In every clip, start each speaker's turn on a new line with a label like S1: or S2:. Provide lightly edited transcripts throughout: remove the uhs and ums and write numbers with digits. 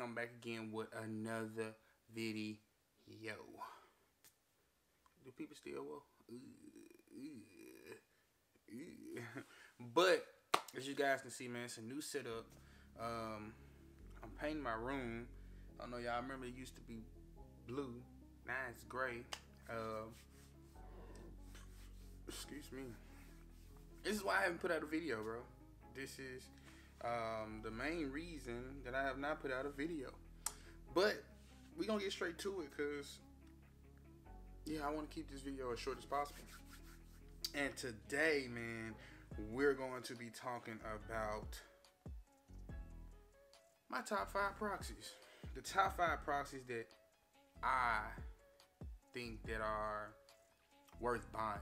S1: I'm back again with another video. Do people still But as you guys can see, man, it's a new setup. I'm painting my room. I don't know, y'all remember it used to be blue. Now it's gray. Excuse me. This is why I haven't put out a video, bro. This is the main reason that I have not put out a video. But we're gonna get straight to it, because yeah, I want to keep this video as short as possible. And today, man, we're going to be talking about my top 5 proxies. The top 5 proxies that I think that are worth buying.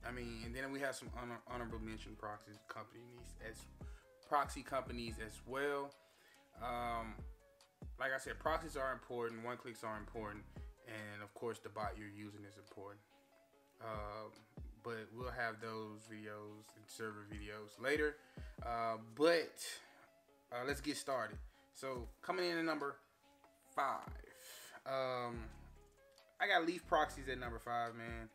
S1: I mean, and then we have some honorable mention proxy companies as well. Like I said, proxies are important, one-clicks are important, and of course the bot you're using is important. But we'll have those videos and server videos later. But let's get started. So coming in at number 5, I got Leaf Proxies at number 5, man.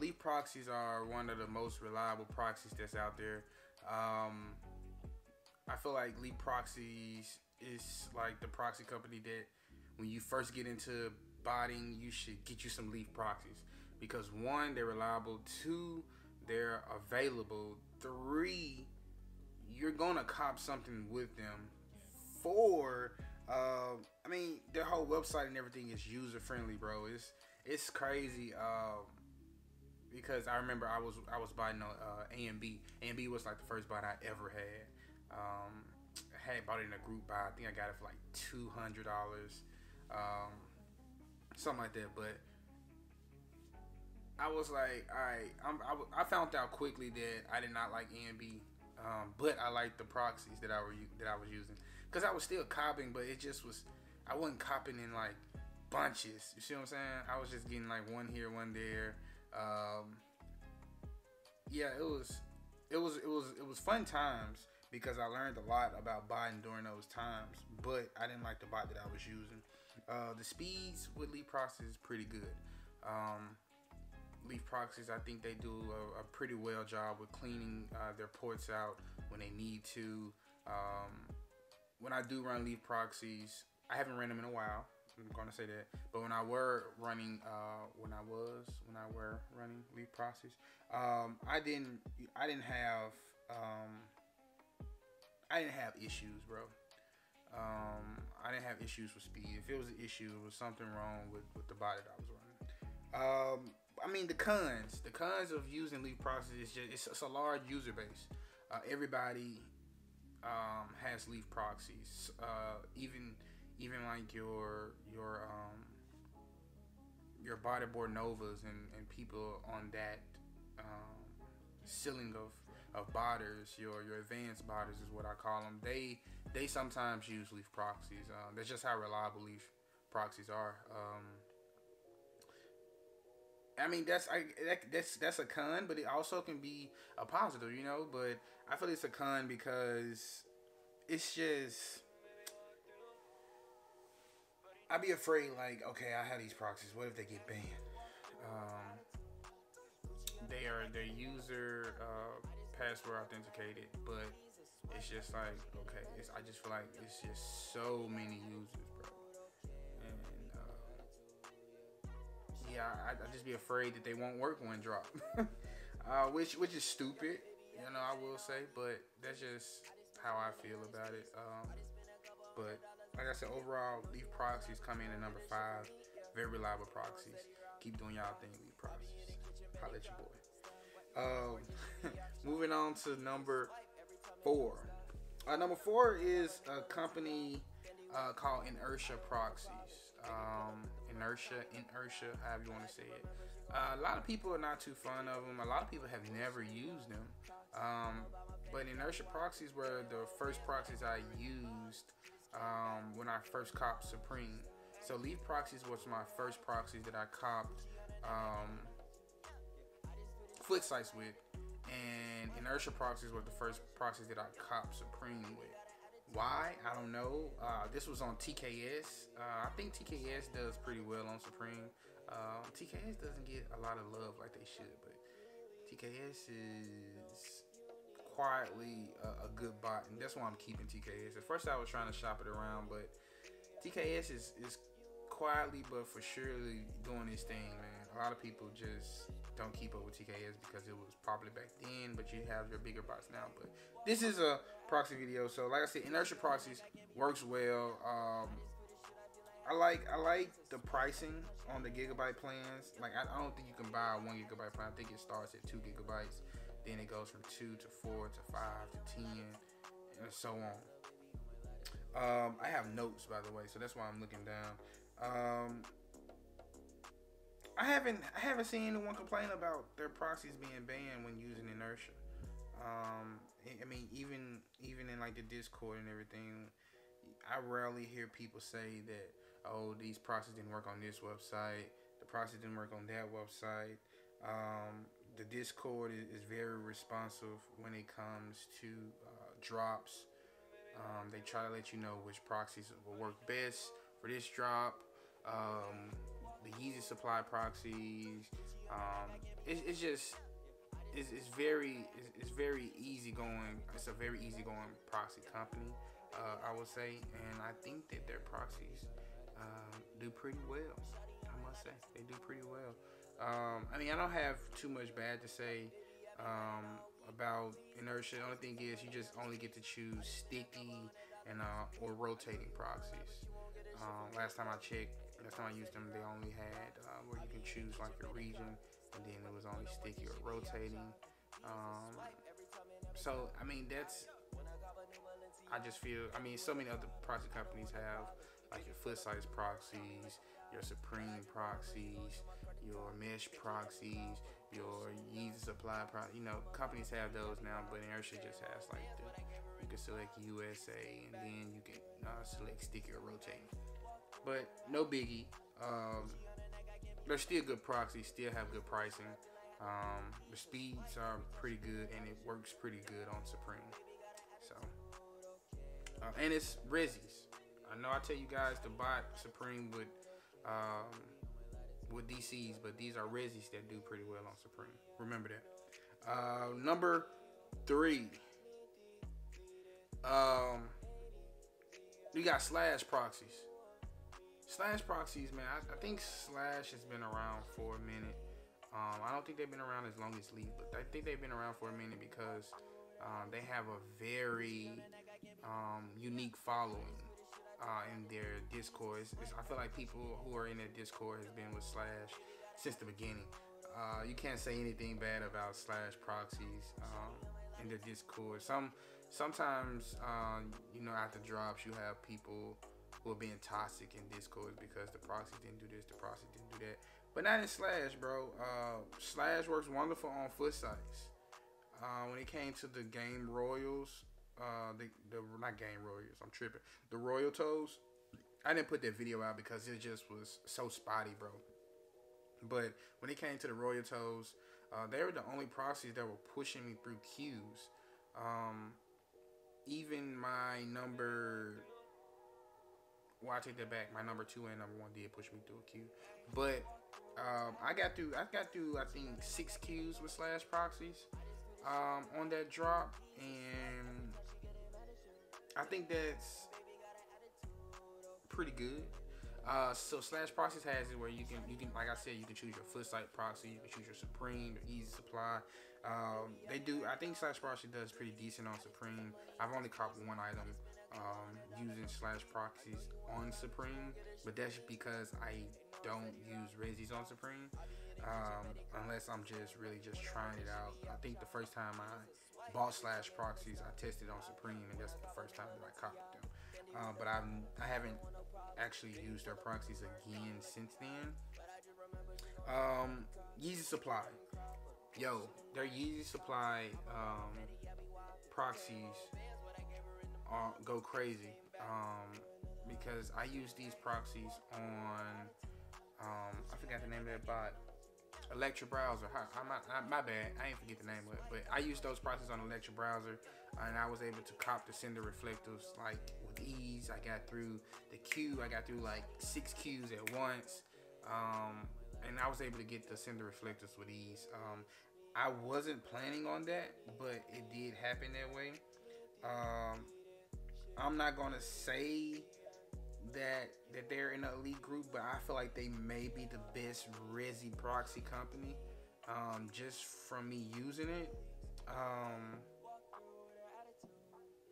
S1: Leaf Proxies are one of the most reliable proxies that's out there. I feel like Leaf Proxies is like the proxy company that when you first get into botting, you should get you some Leaf Proxies, because 1, they're reliable, 2, they're available, 3, you're gonna cop something with them, 4, I mean, their whole website and everything is user friendly, bro. It's crazy. Because I remember I was buying A&B. A&B was like the first bot I ever had. I had bought it in a group buy. I think I got it for like $200, something like that. But I was like, I found out quickly that I did not like A&B, but I liked the proxies that I was using, because I was still copping, but it just was, I wasn't copping in like bunches. You see what I'm saying? I was just getting like one here, one there. Yeah, it was fun times, because I learned a lot about botting during those times, but I didn't like the bot that I was using. The speeds with Leaf Proxies is pretty good. Leaf Proxies, I think they do a pretty well job with cleaning their ports out when they need to. When I do run Leaf Proxies, I haven't ran them in a while, I'm gonna say that, but when I were running Leaf Proxies, I didn't have issues, bro. I didn't have issues with speed. If it was an issue, it was something wrong with the bot that I was running. I mean, the cons of using Leaf Proxies is just it's a large user base. Everybody has Leaf Proxies. Even like your bodyboard novas and people on that ceiling of botters, your advanced botters is what I call them. They sometimes use Leaf Proxies. That's just how reliable Leaf Proxies are. I mean, that's a con, but it also can be a positive, you know. But I feel it's a con because it's just, I'd be afraid, like, okay, I have these proxies. What if they get banned? They're user password authenticated, but it's just like, okay, I just feel like it's just so many users, bro. And yeah, I just be afraid that they won't work when drop, which is stupid, you know, I will say, but that's just how I feel about it. But like I said, overall, Leaf Proxies come in at number 5. Very reliable proxies. Keep doing y'all thing, Leaf Proxies. Holla at your boy. Moving on to number 4. Number 4 is a company called Inertia Proxies. Inertia, however you want to say it. A lot of people are not too fond of them. A lot of people have never used them. But Inertia Proxies were the first proxies I used when I first copped Supreme. So Leaf Proxies was my first proxies that I copped foot sites with, and Inertia Proxies was the first proxies that I copped Supreme with. Why? I don't know. This was on TKS. I think TKS does pretty well on Supreme. TKS doesn't get a lot of love like they should, but TKS is quietly a good bot, and that's why I'm keeping TKS. At first, I was trying to shop it around, but TKS is quietly but for surely doing this thing, man. A lot of people just don't keep up with TKS because it was popular back then, but you have your bigger bots now. But this is a proxy video, so like I said, Inertia Proxies works well. I like the pricing on the gigabyte plans. Like I don't think you can buy a 1 gigabyte plan. I think it starts at 2 gigabytes, then it goes from 2 to 4 to 5 to 10, and so on. I have notes, by the way, so that's why I'm looking down. I haven't seen anyone complain about their proxies being banned when using Inertia. I mean, even in like the Discord and everything, I rarely hear people say that, oh, these proxies didn't work on this website, the proxies didn't work on that website. The Discord is very responsive when it comes to drops. They try to let you know which proxies will work best for this drop. The Yeezy supply proxies. It's very easy going. It's a very easy going proxy company, I would say, and I think that their proxies do pretty well. I must say they do pretty well. I mean, I don't have too much bad to say about Inertia. The only thing is you just only get to choose sticky and or rotating proxies. Last time I checked, last time I used them, they only had where you can choose like your region, and then it was only sticky or rotating. So I mean, I just feel, I mean, so many other proxy companies have like your foot size proxies, your Supreme proxies, your mesh proxies, your Yeezy supply proxies. You know, companies have those now, but Inertia just has like you can select USA, and then you can select sticky or rotating. But no biggie. They're still good proxies, still have good pricing. The speeds are pretty good, and it works pretty good on Supreme. So, and it's Resis. I know I tell you guys to buy Supreme with DCs, but these are Resis that do pretty well on Supreme. Remember that. Number 3. We got Slash Proxies. Slash Proxies, man. I think Slash has been around for a minute. I don't think they've been around as long as Leaf, but I think they've been around for a minute because they have a very unique following in their Discord. I feel like people who are in their Discord has been with Slash since the beginning. You can't say anything bad about Slash Proxies in their Discord. Sometimes you know, after drops, you have people who are being toxic in Discord because the proxies didn't do this, the proxies didn't do that. But not in Slash, bro. Slash works wonderful on foot size. When it came to the game royals, not game royals, I'm tripping. The royal toes, I didn't put that video out because it just was so spotty, bro. But when it came to the royal toes, they were the only proxies that were pushing me through queues. Even my number, well, I take that back. My number 2 and number 1 did push me through a queue, but I got through I think 6 queues with Slash Proxies on that drop, and I think that's pretty good. So Slash Proxies has it where you can, like I said, you can choose your foot site proxy, you can choose your Supreme, your Yeezy supply. They do. I think Slash Proxies does pretty decent on Supreme. I've only caught one item using Slash Proxies on Supreme, but that's because I don't use Resis on Supreme unless I'm just really trying it out. I think the first time I bought Slash Proxies, I tested on Supreme, and that's the first time that I copied them. But I haven't actually used their proxies again since then. Yeezy supply, yo, their Yeezy supply proxies go crazy because I use these proxies on I forgot the name of that bot. Electra browser. My bad. I ain't forget the name of it, but I used those proxies on Electra browser, and I was able to cop the sender reflectors like with ease. I got through the queue. I got through like 6 queues at once, and I was able to get the sender reflectors with ease. I wasn't planning on that, but it did happen that way. I'm not gonna say that they're in the elite group, but I feel like they may be the best Resi proxy company, just from me using it.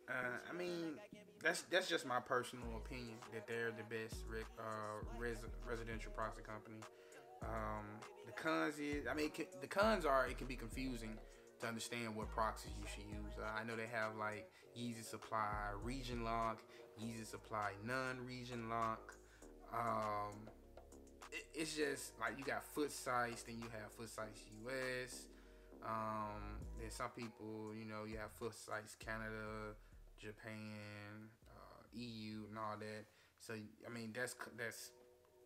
S1: I mean, that's just my personal opinion that they're the best residential proxy company. The cons is, I mean, the cons are it can be confusing to understand what proxies you should use. I know they have like Yeezy Supply region lock, Yeezy Supply non-region lock. It's just like you got foot size, then you have foot size US. Then some people, you know, you have foot size Canada, Japan, EU, and all that. So I mean, that's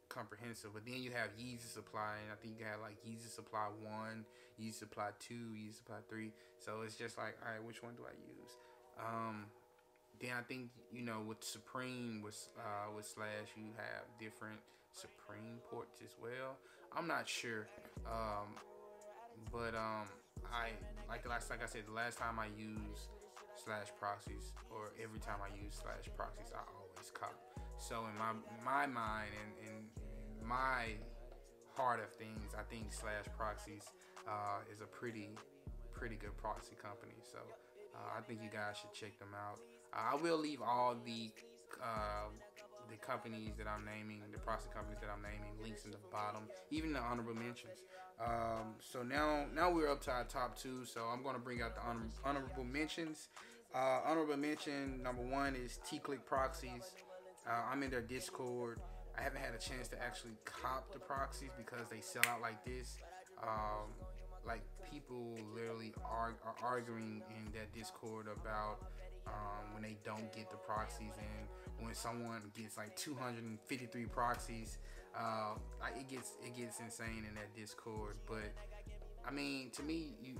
S1: comprehensive. But then you have Yeezy Supply, and I think you have like Yeezy Supply 1, Yeezy Supply 2, Yeezy Supply 3. So it's just like, all right, which one do I use? Then I think, you know, with Supreme, with Slash, you have different Supreme ports as well. I'm not sure, but I like I said, the last time I used Slash Proxies, or every time I use Slash Proxies, I always cop. So in my mind and in my heart of things, I think Slash Proxies is a pretty good proxy company. So I think you guys should check them out. I will leave all the companies that I'm naming, the proxy companies that I'm naming, links in the bottom, even the honorable mentions. So now we're up to our top 2. So I'm going to bring out the honorable mentions. Honorable mention number 1 is TClick Proxies. I'm in their Discord. I haven't had a chance to actually cop the proxies because they sell out like this. Like people literally are arguing in that Discord about when they don't get the proxies, and when someone gets like 253 proxies, like it gets insane in that Discord. But I mean, to me, you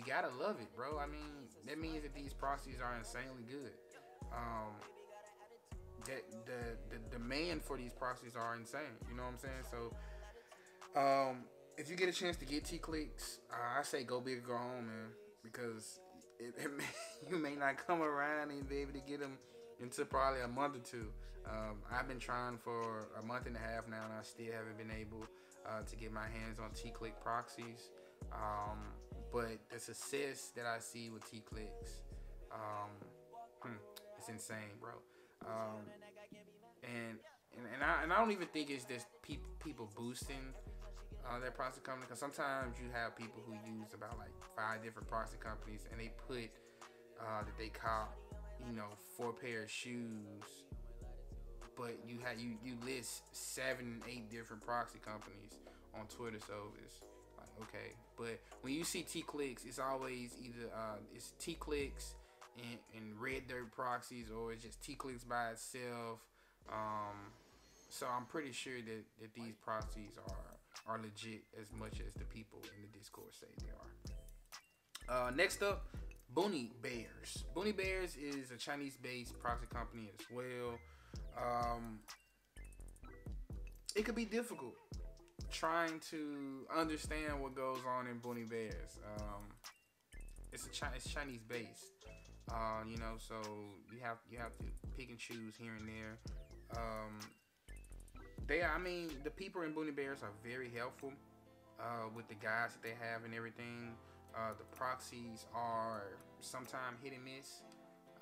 S1: gotta love it, bro. I mean, that means that these proxies are insanely good. That the demand for these proxies are insane. You know what I'm saying? So, if you get a chance to get T-Clicks, I say go big or go home, man, because you may not come around and be able to get them until probably a month or 2. I've been trying for a month and a half now, and I still haven't been able to get my hands on T-Click Proxies. But the success that I see with T-Clicks, it's insane, bro. And I don't even think it's just people boosting their proxy company, because sometimes you have people who use about like 5 different proxy companies, and they put that they cop, you know, 4 pair of shoes, but you list 7, 8 different proxy companies on Twitter. So it's like, okay, but when you see T-Clicks, it's always either it's T-Clicks and Red Dirt Proxies, or it's just T-Clicks by itself. So I'm pretty sure that these proxies are legit as much as the people in the Discord say they are. Next up, BonyBears. BonyBears is a Chinese-based proxy company as well. It could be difficult trying to understand what goes on in BonyBears. It's Chinese-based. You know, so you have to pick and choose here and there. The people in BonyBears are very helpful with the guides that they have and everything. The proxies are sometimes hit and miss.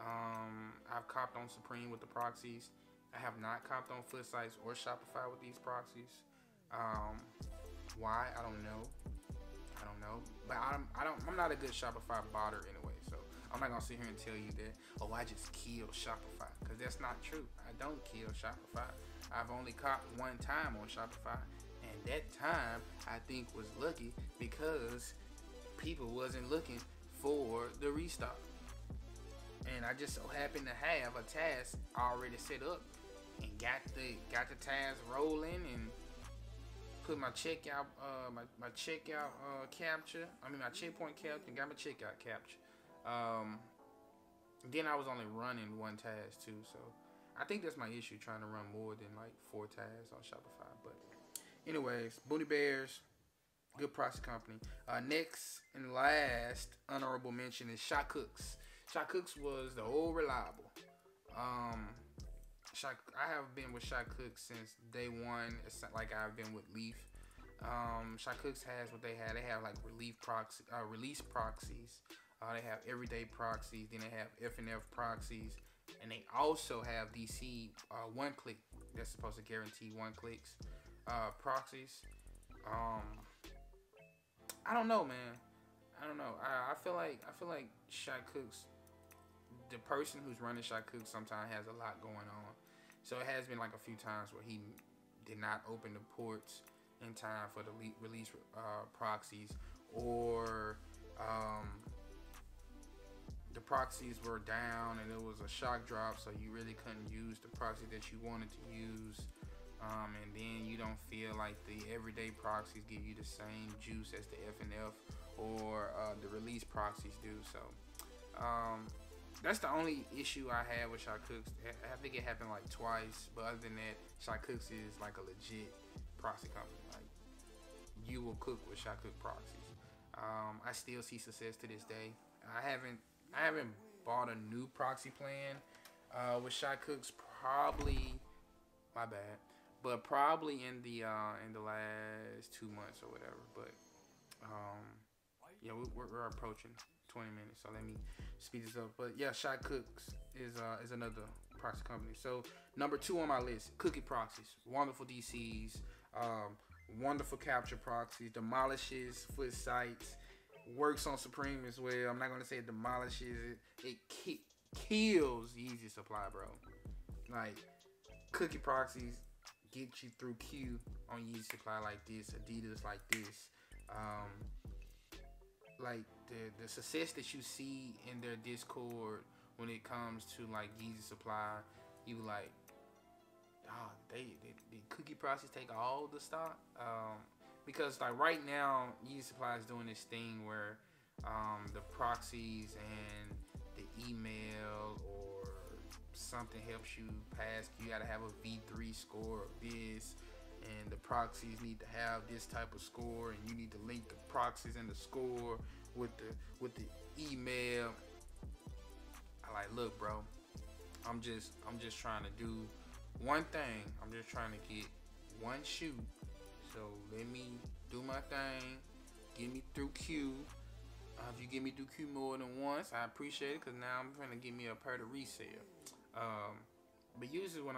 S1: I've copped on Supreme with the proxies. I have not copped on Footsites or Shopify with these proxies. Why? I don't know. But I'm not a good Shopify botter anyway, so I'm not gonna sit here and tell you that, oh, I just killed Shopify, because that's not true. I don't kill Shopify. I've only copped 1 time on Shopify, and that time I think was lucky because people wasn't looking for the restock, and I just so happened to have a task already set up and got the task rolling, and put my checkout, my checkout capture. I mean my checkpoint capture. Got my checkout capture. Then I was only running one task too, so I think that's my issue, trying to run more than like 4 tasks on Shopify. But anyways, BonyBears, good proxy company. Next and last honorable mention is Shotcooks. Shotcooks was the old reliable. I have been with Shotcooks since day one. It's like I've been with Leaf. Shotcooks has what they have. They have like release proxies. They have everyday proxies. Then they have F&F proxies, and they also have DC one click. That's supposed to guarantee 1 clicks proxies. I don't know, man. I don't know. I feel like Shotcooks, the person who's running Shotcooks sometimes has a lot going on. So it has been like a few times where he did not open the ports in time for the release proxies, or the proxies were down and it was a shock drop, so you really couldn't use the proxy that you wanted to use. And then you don't feel like the everyday proxies give you the same juice as the F&F or the release proxies do. So that's the only issue I had with Shotcooks. I think it happened like twice, but other than that, Shotcooks is like a legit proxy company. Like, you will cook with Shotcook proxies. I still see success to this day. I haven't bought a new proxy plan with Shotcooks, probably, my bad, but probably in the last 2 months or whatever. But yeah, we're approaching 20 minutes, so let me speed this up. But yeah, Shotcooks is another proxy company. So number 2 on my list, Cookie Proxies, wonderful DCs, wonderful capture proxies, demolishes foot sites, works on Supreme as well. I'm not gonna say it demolishes it. It kills Yeezy supply, bro. Like, Cookie Proxies get you through Q on Yeezy supply like this, Adidas like this. Like the success that you see in their Discord when it comes to like Yeezy supply, you like, oh, they Cookie Proxies take all the stock. Because like right now, Yeezy Supply is doing this thing where the proxies and the email or something helps you pass. You gotta have a V3 score of this, and the proxies need to have this type of score, and you need to link the proxies and the score with the email. I like, look, bro, I'm just trying to do one thing. I'm just trying to get one shoe. So let me do my thing, get me through Q. If you get me through Q more than once, I appreciate it, because now I'm trying to get me a pair to resale. But usually when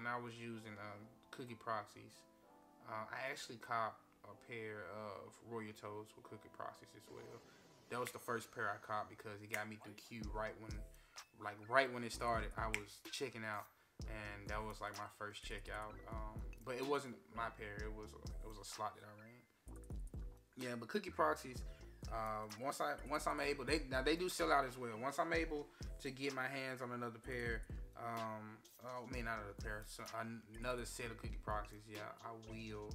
S1: I was using Cookie Proxies, I actually copped a pair of Royal Toads with Cookie Proxies as well. That was the first pair I copped because it got me through Q right when it started. I was checking out, and that was like my first checkout. But it wasn't my pair. It was a slot that I ran. Yeah, but Cookie Proxies, once I'm able, they do sell out as well. Once I'm able to get my hands on another pair, not another pair, so another set of Cookie Proxies, yeah, I will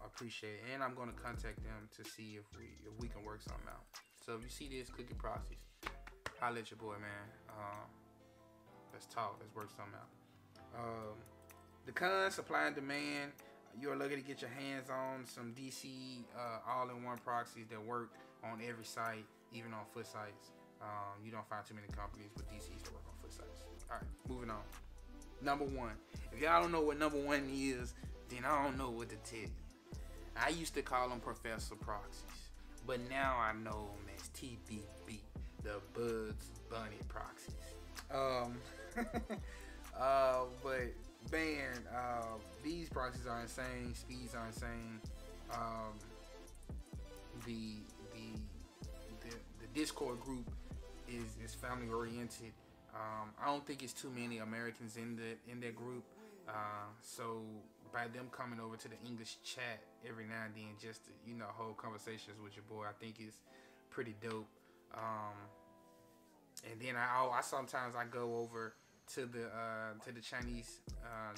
S1: appreciate it, and I'm gonna contact them to see if we can work something out. So if you see this, Cookie Proxies, holla at your boy, man. Let's talk. Let's work something out. The cons, supply and demand. You're lucky to get your hands on some DC all-in-one proxies that work on every site, even on foot sites. You don't find too many companies with DCs that work on foot sites. All right, moving on. Number 1. If y'all don't know what number 1 is, then I don't know what to tell you. I used to call them Professor Proxies, but now I know them as TBB, the Bugs Bunny Proxies. But man, these proxies are insane. Speeds are insane. The Discord group is family oriented. I don't think it's too many Americans in that group. So by them coming over to the English chat every now and then, just to, hold conversations with your boy, I think is pretty dope. And then I sometimes go over to the Chinese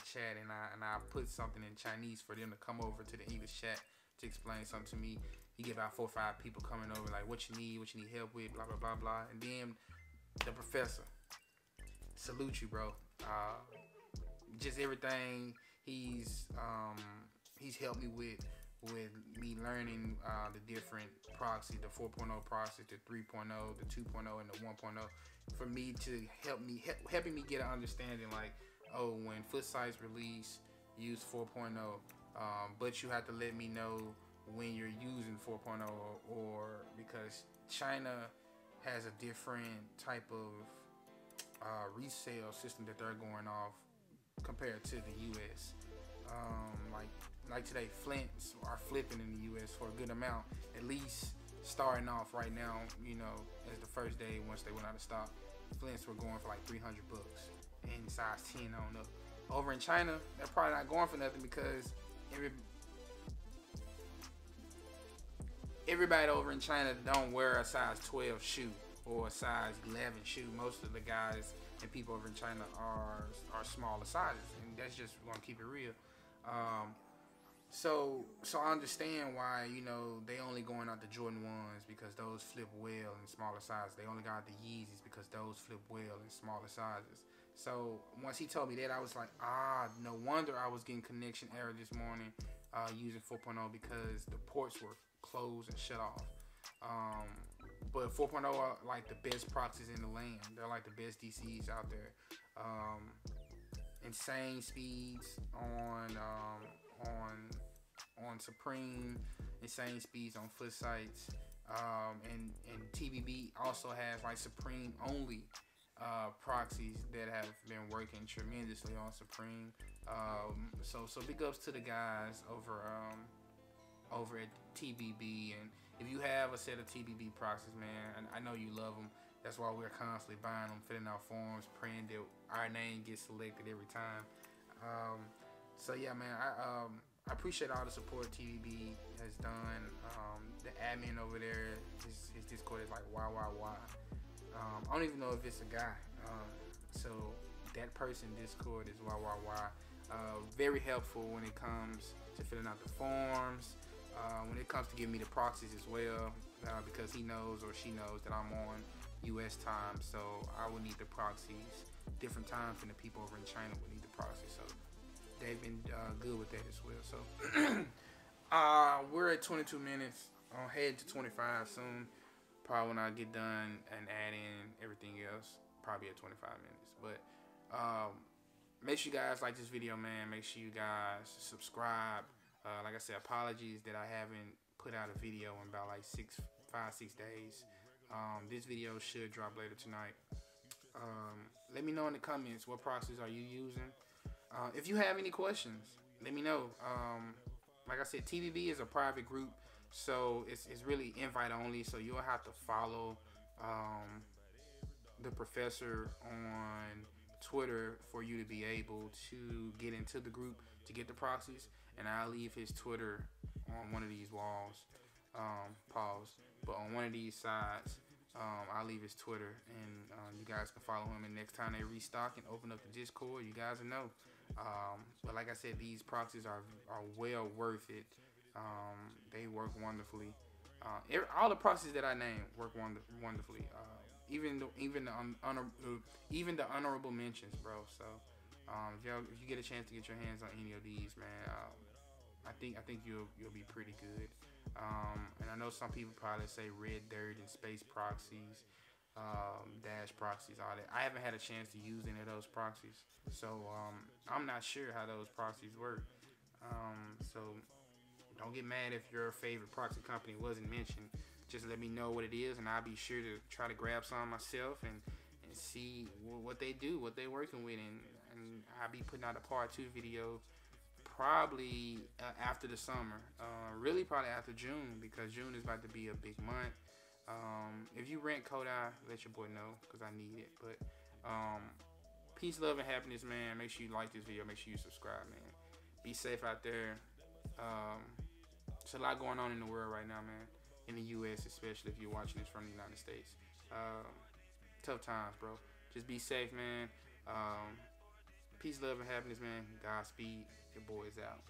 S1: chat, and I put something in Chinese for them to come over to the English chat to explain something to me. You get about 4 or 5 people coming over, like what you need help with, blah blah blah blah, and then the professor. Salute you, bro. Just everything he's helped me with me learning the different proxies, the 4.0 proxies, the 3.0, the 2.0, and the 1.0, for me to helping me get an understanding, like, oh, when foot sites release, use 4.0, but you have to let me know when you're using 4.0, or because China has a different type of resale system that they're going off compared to the U.S. Like today, flints are flipping in the U.S. for a good amount, at least starting off right now, as the first day once they went out of stock. Flints were going for like $300 and size 10 on up. Over in China, they're probably not going for nothing because everybody over in China don't wear a size 12 shoe or a size 11 shoe. Most of the guys and people over in China are smaller sizes, and that's just gonna keep it real. So I understand why, they only going out the Jordan 1s because those flip well in smaller sizes. They only got the Yeezys because those flip well in smaller sizes. So once he told me that, I was like, no wonder I was getting connection error this morning using 4.0, because the ports were closed and shut off. But 4.0 are like the best proxies in the land. They're like the best DCs out there. Insane speeds on Supreme, insane speeds on foot sites, and TBB also has like Supreme only proxies that have been working tremendously on Supreme. So big ups to the guys over at TBB, and if you have a set of TBB proxies, man, I know you love them. That's why we're constantly buying them, filling out forms, praying that our name gets selected every time. So yeah, man, I appreciate all the support TBB has done. The admin over there, his Discord is like why. I don't even know if it's a guy. So that person Discord is why. Very helpful when it comes to filling out the forms. When it comes to giving me the proxies as well, because he knows or she knows that I'm on US time, so I would need the proxies different times than the people over in China would need the proxies. So they've been good with that as well. So we're at 22 minutes. I'll head to 25 soon. Probably when I get done and add in everything else, probably at 25 minutes. But make sure you guys like this video, man. Make sure you guys subscribe. Like I said, apologies that I haven't put out a video in about like 5-6 days. This video should drop later tonight. Let me know in the comments, what proxies are you using? If you have any questions, let me know. Like I said, TBB is a private group, so it's really invite only, so you'll have to follow the professor on Twitter for you to be able to get into the group to get the proxies, and I'll leave his Twitter on one of these walls. Pause. But on one of these sides, I'll leave his Twitter, and you guys can follow him, and next time they restock and open up the Discord, you guys will know. But like I said, these proxies are well worth it. They work wonderfully. All the proxies that I named work wonderfully. Even the honorable mentions, bro. So if you get a chance to get your hands on any of these, man, I think you'll be pretty good. And I know some people probably say Red Dirt and Space Proxies, Dash Proxies, all that. I haven't had a chance to use any of those proxies, so I'm not sure how those proxies work. So don't get mad if your favorite proxy company wasn't mentioned. Just let me know what it is, and I'll be sure to try to grab some myself and see what they do, what they're working with, and I'll be putting out a part 2 video probably after the summer, really probably after June, because June is about to be a big month. If you rent Kodai, let your boy know, because I need it. But peace, love, and happiness, man. Make sure you like this video. Make sure you subscribe, man. Be safe out there. There's a lot going on in the world right now, man. In the U.S., especially if you're watching this from the United States. Tough times, bro. Just be safe, man. Peace, love, and happiness, man. Godspeed. Your boys out.